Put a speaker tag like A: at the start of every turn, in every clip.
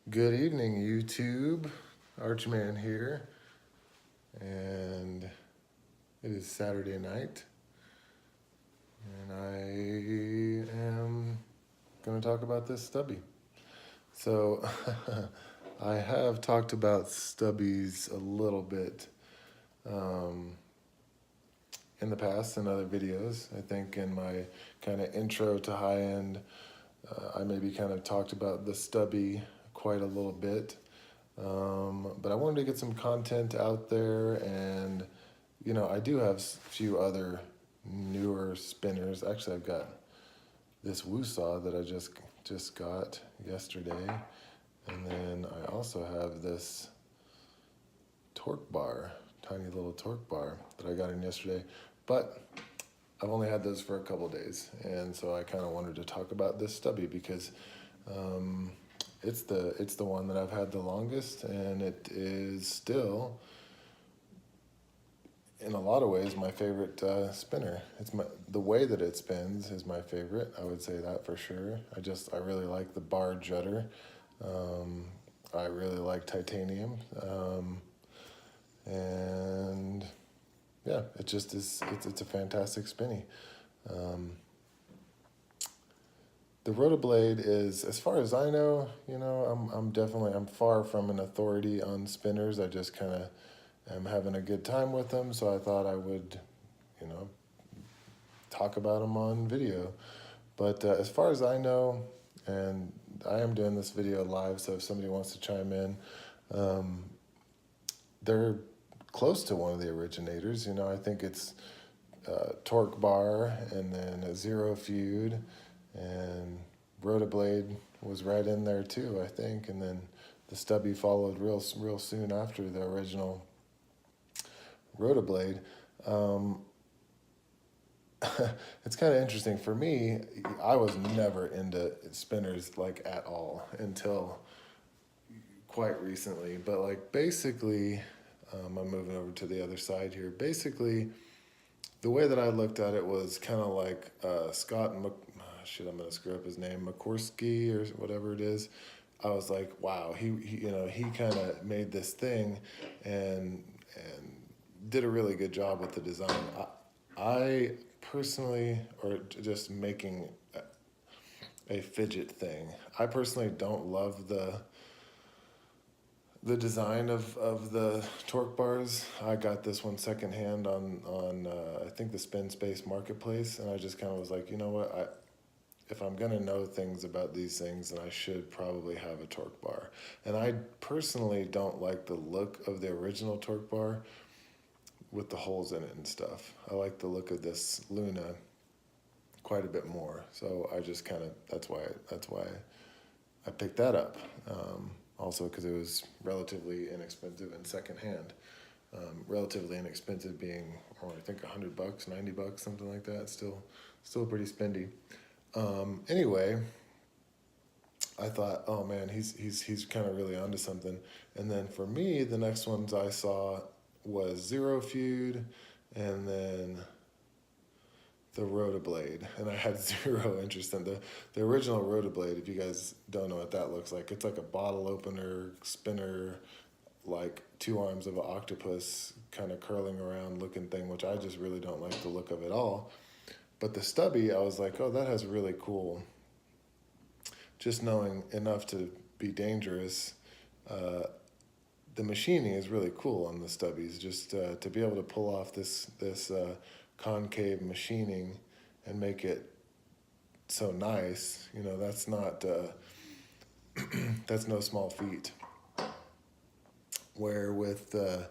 A: Good evening, YouTube. Archman here, and it is Saturday night, and I am going to talk about this stubby. So, I have talked about stubbies a little bit um, in the past in other videos. I think in my kind of intro to high end, I maybe kind of talked about the stubby quite a little bit. But I wanted to get some content out there, and I do have a few other newer spinners. Actually, I've got this Woosaw that I just got yesterday, and then I also have this torque bar, tiny little torque bar that I got in yesterday. But I've only had those for a couple days, and so I kind of wanted to talk about this stubby because um, it's the one that I've had the longest, and it is still, in a lot of ways, my favorite spinner. The way that it spins is my favorite. I would say that for sure. I really like the bar judder. Um, I really like titanium, and yeah, it just is. It's a fantastic spinny. Um, the Rotablade is, as far as I know, I'm far from an authority on spinners. I just kind of am having a good time with them, so I thought I would, you know, talk about them on video. But as far as I know, and I am doing this video live, so if somebody wants to chime in, um, they're close to one of the originators. I think it's torque bar, and then a zero feud, and Rotablade was right in there too, I think, and then the stubby followed real soon after the original Rotablade. Um, it's kind of interesting for me. I was never into spinners like at all until quite recently. But like basically, I'm moving over to the other side here. Basically, the way that I looked at it was kind of like I'm gonna screw up his name, McCorsky or whatever it is. I was like, wow, he kind of made this thing, and did a really good job with the design. I personally, or just making a fidget thing. I personally don't love the design of the torque bars. I got this one secondhand on I think the Spin Space Marketplace, and I just kind of was like, you know what, if I'm gonna know things about these things, then I should probably have a torque bar. And I personally don't like the look of the original torque bar with the holes in it and stuff. I like the look of this Luna quite a bit more. So I just kind of that's why I picked that up. Also because it was relatively inexpensive and secondhand. Relatively inexpensive being, I think $100, $90, something like that. Still pretty spendy. Anyway, I thought, oh man, he's kind of really onto something. And then for me, the next ones I saw was Zero Feud, and then the Rotablade, and I had zero interest in the original Rotablade. If you guys don't know what that looks like, it's like a bottle opener spinner, like two arms of an octopus kind of curling around looking thing, which I just really don't like the look of it all. But the stubby, I was like, oh, that has really cool. Just knowing enough to be dangerous, the machining is really cool on the stubbies. Just to be able to pull off this concave machining and make it so nice, that's not that's no small feat. Where with the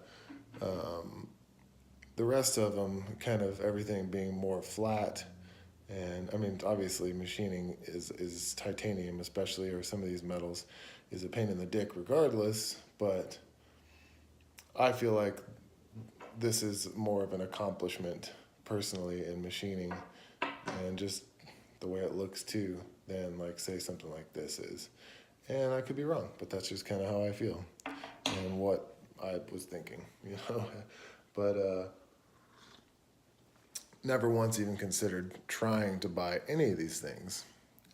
A: rest of them, kind of everything being more flat, and I mean, obviously, machining is titanium, especially, or some of these metals, is a pain in the dick regardless. But I feel like this is more of an accomplishment personally in machining, and just the way it looks too, than like say something like this is. And I could be wrong, but that's just kind of how I feel and what I was thinking, But never once even considered trying to buy any of these things.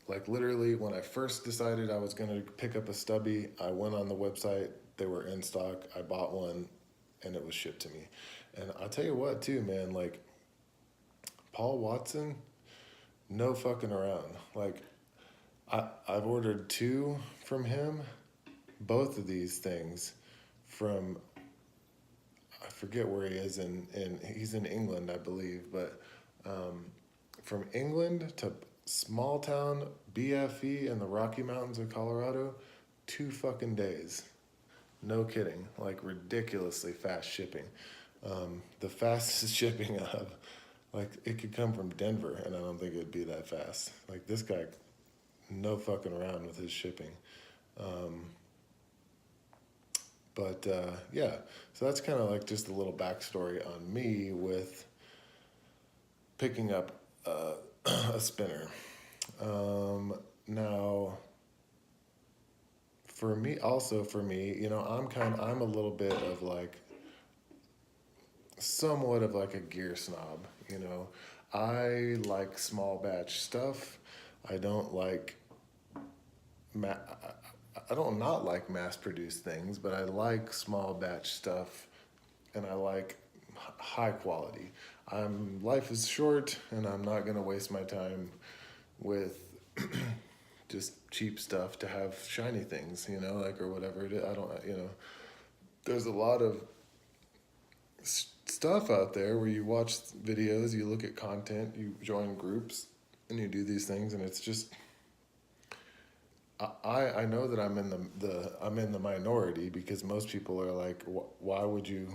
A: Like literally, when I first decided I was gonna pick up a stubby, I went on the website. They were in stock. I bought one, and it was shipped to me. And I'll tell you what, too, man. Like Paul Watson, no fucking around. Like I've ordered two from him. Both of these things from, I forget where he is in he's in England, I believe, but from England to small town BFE in the Rocky Mountains of Colorado, 2 fucking days. No kidding. Like ridiculously fast shipping. The fastest shipping of, like it could come from Denver, and I don't think it'd be that fast. Like this guy, no fucking around with his shipping. Um, but yeah, so that's kind of like just a little backstory on me with picking up a spinner. Now, for me, you know, I'm a little bit of like, somewhat of like a gear snob, you know. I like small batch stuff. I don't like, ma- I don't not like mass produced things, but I like small batch stuff, and I like high quality. Life is short, and I'm not gonna waste my time with just cheap stuff to have shiny things, you know, like or whatever it is. I don't, you know. There's a lot of stuff out there where you watch videos, you look at content, you join groups, and you do these things, and it's just I know that I'm in I'm in the minority, because most people are like, why would you,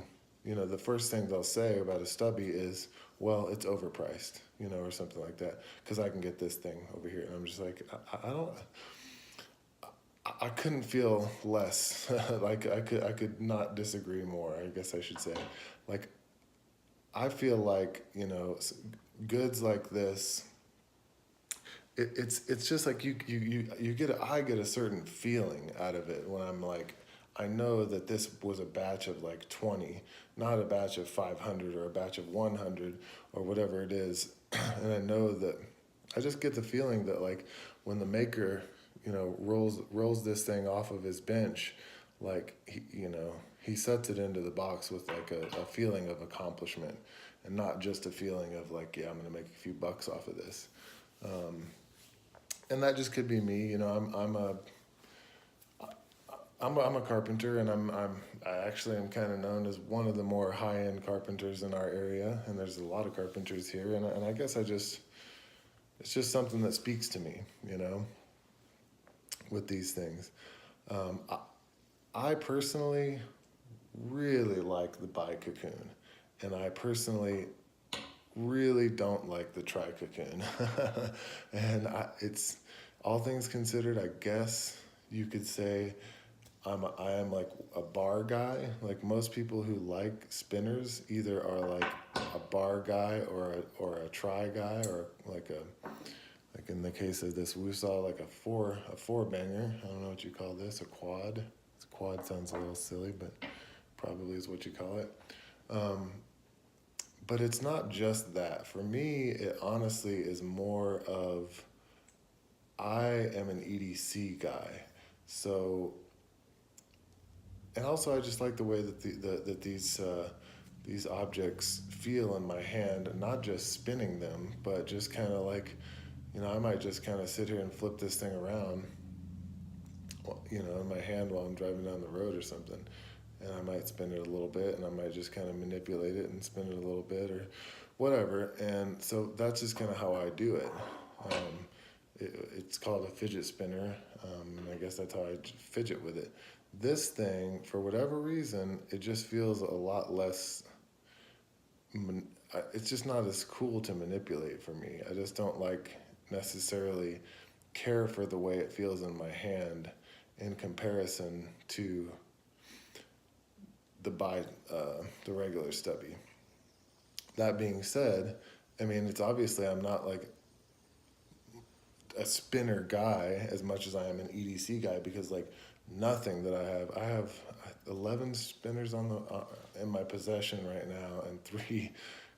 A: you know, the first thing they'll say about a stubby is, well, it's overpriced, you know, or something like that, because I can get this thing over here, and I'm just like, I don't. I couldn't feel less. Like I could not disagree more, I guess I should say. Like I feel like, you know, goods like this, it's just like you get I get a certain feeling out of it when I'm like, I know that this was a batch of like 20, not a batch of 500 or a batch of 100 or whatever it is. And I know that I just get the feeling that like when the maker, you know, rolls this thing off of his bench, like you know, he sets it into the box with like a feeling of accomplishment, and not just a feeling of like, yeah, I'm gonna make a few bucks off of this. And that just could be me, you know. I'm a carpenter, and I actually am kind of known as one of the more high end carpenters in our area, and there's a lot of carpenters here, and I guess it's just something that speaks to me, you know, with these things. Um, I, I personally really like the bi-cocoon, and I personally really don't like the tri-cocoon. And it's, all things considered, I guess you could say I am like a bar guy. Like most people who like spinners either are like a bar guy or a tri guy, or like a, like in the case of this we saw like a four banger. I don't know what you call this, a quad. A quad sounds a little silly, but probably is what you call it. Um, but it's not just that. For me, it honestly is more of, I am an EDC guy. So, and also I just like the way that that these objects feel in my hand, not just spinning them, but just kind of like, you know, I might just kind of sit here and flip this thing around, you know, in my hand while I'm driving down the road or something. And I might spin it a little bit, and I might just kind of manipulate it and spin it a little bit or whatever. And so that's just kind of how I do it. It's called a fidget spinner. And I guess that's how I fidget with it. This thing, for whatever reason, it just feels a lot less. It's just not as cool to manipulate for me. I just don't like necessarily care for the way it feels in my hand in comparison to the regular stubby. That being said, I mean, it's obviously I'm not like a spinner guy as much as I am an EDC guy, because like nothing that I have 11 spinners on in my possession right now, and 3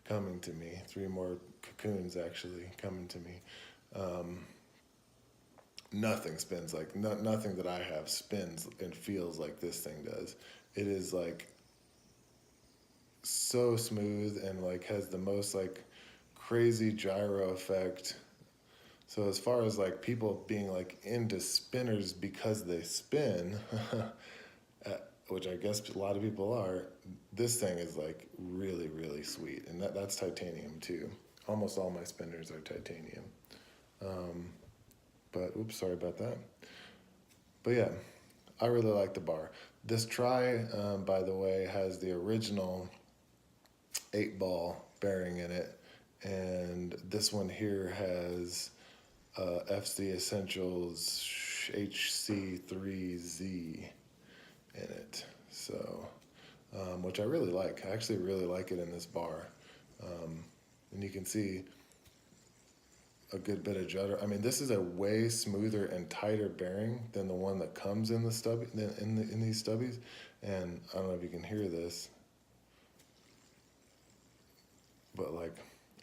A: coming to me, 3 more cocoons actually coming to me. Um, nothing spins like, nothing that I have spins and feels like this thing does. It is like so smooth and like has the most like crazy gyro effect. So as far as like people being like into spinners because they spin, which I guess a lot of people are, this thing is like really, really sweet. And that's titanium too. Almost all my spinners are titanium. But oops, sorry about that. But yeah, I really like the bar. This Tri, by the way, has the original 8-ball bearing in it. And this one here has FC Essentials HC3Z in it. So, which I really like. I actually really like it in this bar. And you can see a good bit of judder. I mean, this is a way smoother and tighter bearing than the one that comes in the stubby in these stubbies. And I don't know if you can hear this, but like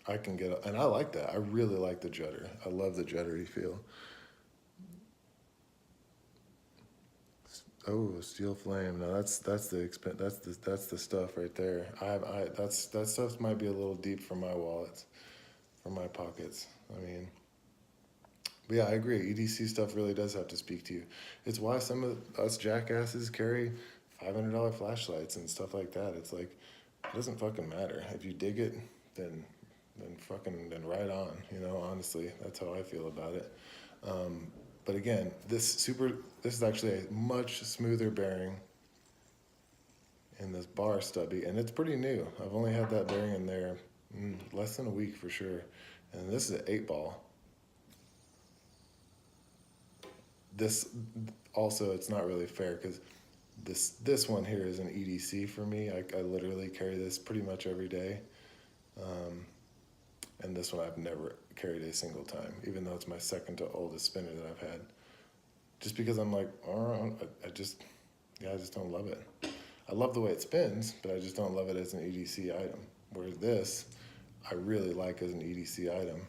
A: I can get, and I like that. I really like the judder. I love the juddery feel. Oh, steel flame. Now that's the stuff right there. That stuff might be a little deep for my wallets, for my pockets. I mean, but yeah, I agree. EDC stuff really does have to speak to you. It's why some of us jackasses carry $500 flashlights and stuff like that. It's like, it doesn't fucking matter. If you dig it, then right on. You know, honestly, that's how I feel about it. But again, this is actually a much smoother bearing in this bar stubby, and it's pretty new. I've only had that bearing in there less than a week for sure. And this is an 8-ball. This also, it's not really fair because this one here is an EDC for me. I literally carry this pretty much every day. And this one I've never carried a single time, even though it's my second to oldest spinner that I've had. Just because I'm like, oh, I just don't love it. I love the way it spins, but I just don't love it as an EDC item. Whereas this, I really like as an EDC item.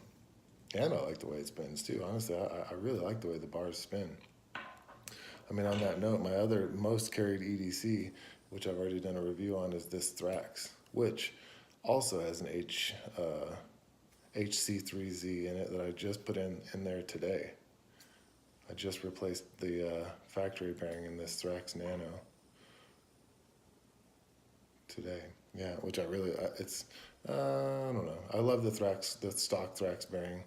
A: And I like the way it spins too. Honestly, I really like the way the bars spin. I mean, on that note, my other most carried EDC, which I've already done a review on, is this Thrax, which also has an HC3Z in it that I just put in there today. I just replaced the factory bearing in this Thrax Nano today. Yeah, which I really, I don't know. I love the stock Thrax bearing,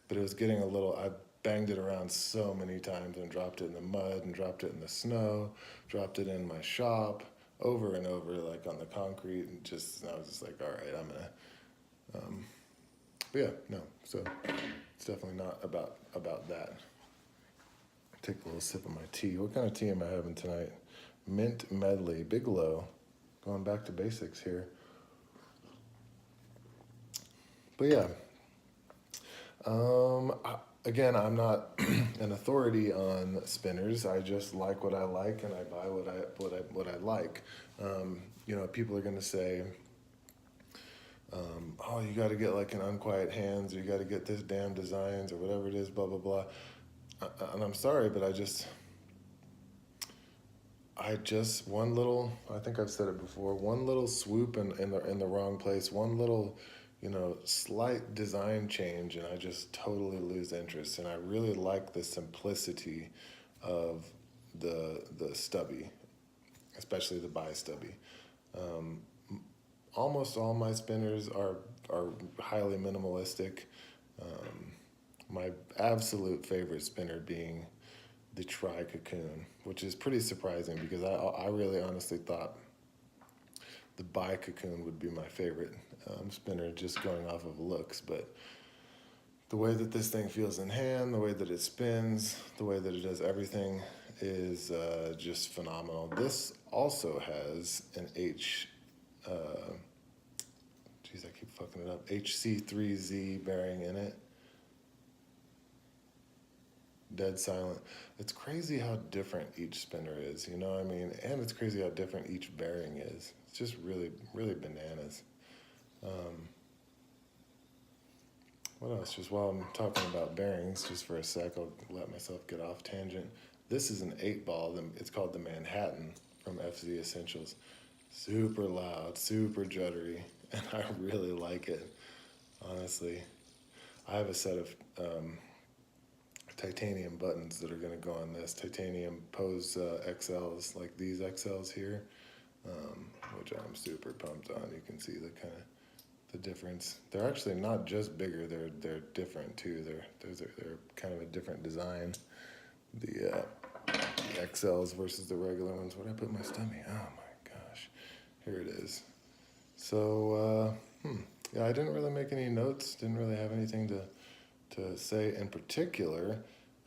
A: but it was getting a little, I banged it around so many times and dropped it in the mud and dropped it in the snow, dropped it in my shop over and over, like on the concrete, and I was just like, all right, I'm gonna, but yeah, no, so it's definitely not about that. Take a little sip of my tea. What kind of tea am I having tonight? Mint Medley, Bigelow. Going back to basics here. But yeah, again, I'm not an authority on spinners. I just like what I like, and I buy what I like. You know, people are gonna say, oh, you got to get like an Unquiet Hands, or you got to get this damn designs, or whatever it is, blah blah blah. And I'm sorry, but I just one little, I think I've said it before, one little swoop in the wrong place, one little, you know, slight design change, and I just totally lose interest. And I really like the simplicity of the stubby, especially the bi-stubby. Almost all my spinners are highly minimalistic. My absolute favorite spinner being the Tri-Cocoon, which is pretty surprising because I really honestly thought the Bi-Cocoon would be my favorite spinner, just going off of looks. But the way that this thing feels in hand, the way that it spins, the way that it does everything is just phenomenal. This also has an I keep fucking it up, HC3Z bearing in it. Dead silent. It's crazy how different each spinner is, you know what I mean? And it's crazy how different each bearing is. It's just really, really bananas. what else? Just while I'm talking about bearings, just for a sec, I'll let myself get off tangent. This is an 8-ball. It's called the Manhattan from FZ Essentials. Super loud, super juddery, and I really like it, honestly. I have a set of titanium buttons that are going to go on this. Titanium Pose XLs, like these XLs here, which I'm super pumped on. You can see the kind of the difference. They're actually not just bigger; they're different too. They're kind of a different design. The XLs versus the regular ones. Where did I put my stummy? Oh my gosh, here it is. So yeah, I didn't really make any notes. Didn't really have anything to say in particular,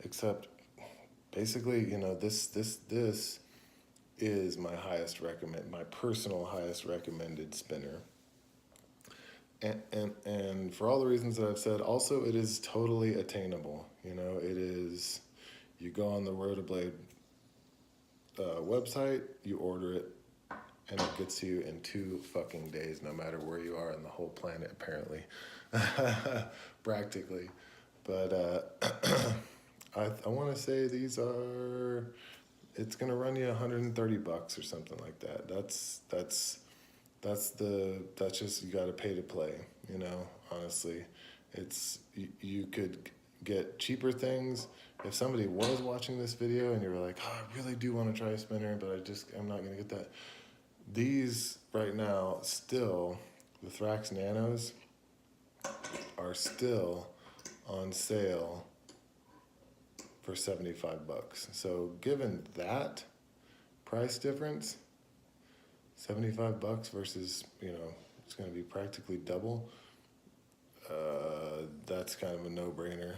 A: except basically, this is my my personal highest recommended spinner. And for all the reasons that I've said, also it is totally attainable. It is, you go on the Rotablade website, you order it, and it gets to you in 2 fucking days, no matter where you are on the whole planet, apparently. Practically. But I want to say these are, it's going to run you $130 or something like that. That's just, you got to pay to play, honestly. You could get cheaper things. If somebody was watching this video and you were like, oh, I really do want to try a spinner, but I'm not going to get that. These right now, still, the Thrax Nanos are still on sale for $75. So given that price difference, $75 versus, it's going to be practically double. That's kind of a no-brainer.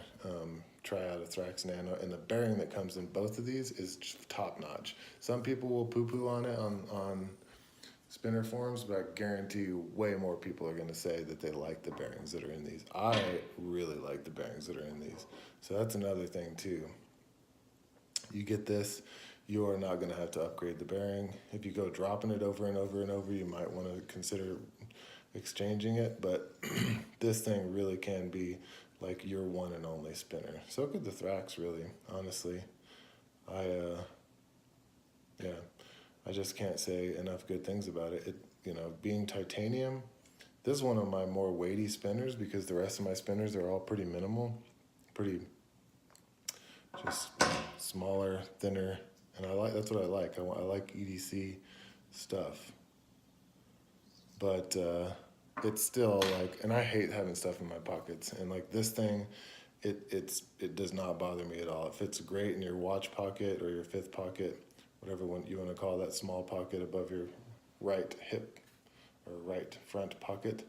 A: Try out a Thrax Nano, and the bearing that comes in both of these is top-notch. Some people will poo-poo on it on spinner forums, but I guarantee you way more people are going to say that they like the bearings that are in these. I really like the bearings that are in these. So that's another thing too. You get this, you are not going to have to upgrade the bearing. If you go dropping it over and over and over, you might want to consider exchanging it, but this thing really can be like your one and only spinner. So could the Thrax, really, honestly. I just can't say enough good things about it. Being titanium, this is one of my more weighty spinners because the rest of my spinners are all pretty minimal, pretty just smaller, thinner, and that's what I like. I like EDC stuff, but it's still like, and I hate having stuff in my pockets, and like this thing, it does not bother me at all. It fits great in your watch pocket or your fifth pocket, whatever one you want to call that small pocket above your right hip or right front pocket.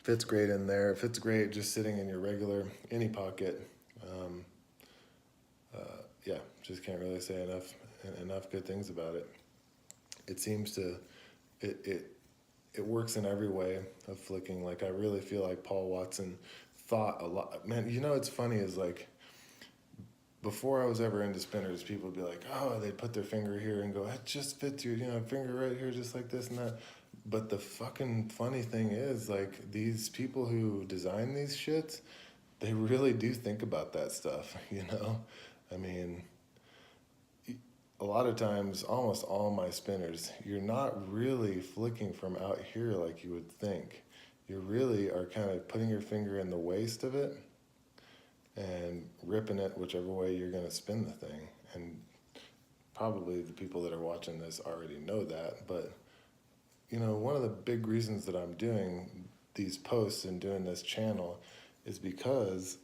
A: Fits great in there. It fits great just sitting in your regular, any pocket. Yeah, just can't really say enough good things about it. It seems to, it works in every way of flicking. Like, I really feel like Paul Watson thought a lot. Man, it's funny is like, before I was ever into spinners, people would be like, oh, they'd put their finger here and go, it just fits your, finger right here, just like this and that. But the fucking funny thing is, like, these people who design these shits, they really do think about that stuff, I mean, a lot of times, almost all my spinners, you're not really flicking from out here like you would think. You really are kind of putting your finger in the waist of it and ripping it whichever way you're going to spin the thing. And probably the people that are watching this already know that, but one of the big reasons that I'm doing these posts and doing this channel is because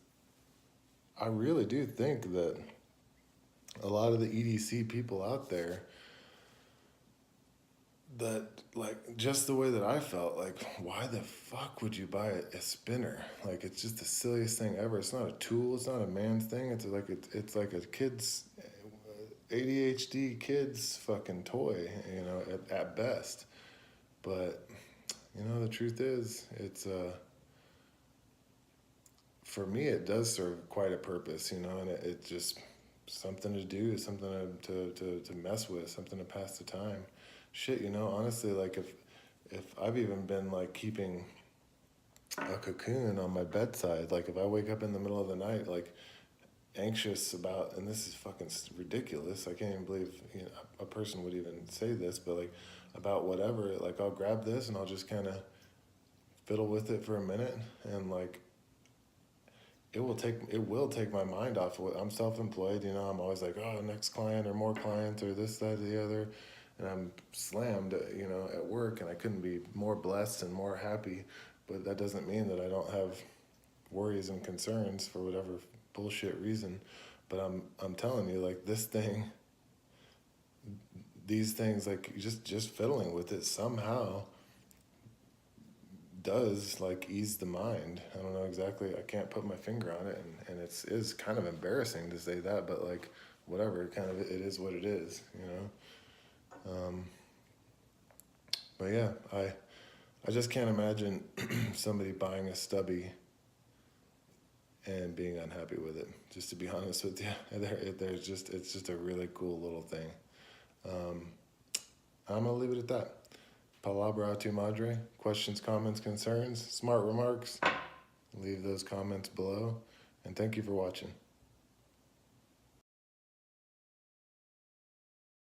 A: I really do think that a lot of the EDC people out there, that, like, just the way that I felt, like, why the fuck would you buy a spinner? Like, it's just the silliest thing ever. It's not a tool. It's not a man's thing. It's like a kid's, ADHD kid's fucking toy, at best. But, the truth is, it's, for me, it does serve quite a purpose, and it's just something to do, something to mess with, something to pass the time. Shit, honestly, like, if I've even been, like, keeping a cocoon on my bedside. Like if I wake up in the middle of the night, like anxious about, and this is fucking ridiculous. I can't even believe, you know, a person would even say this, but like about whatever, like I'll grab this and I'll just kind of fiddle with it for a minute, and like it will take my mind off of it. I'm self-employed, you know. I'm always like, oh, next client or more clients or this, that, or the other, and I'm slammed, you know, at work, and I couldn't be more blessed and more happy. But that doesn't mean that I don't have worries and concerns for whatever bullshit reason. But I'm telling you, like this thing, these things, like just fiddling with it somehow does like ease the mind. I don't know exactly. I can't put my finger on it, and it's is kind of embarrassing to say that, but like whatever, kind of it is what it is, you know. But yeah, I just can't imagine somebody buying a stubby and being unhappy with it. Just to be honest with you, there's just it's just a really cool little thing. Um, I'm gonna leave it at that. Palabra a tu madre. Questions, comments, concerns, smart remarks. Leave those comments below, and thank you for watching.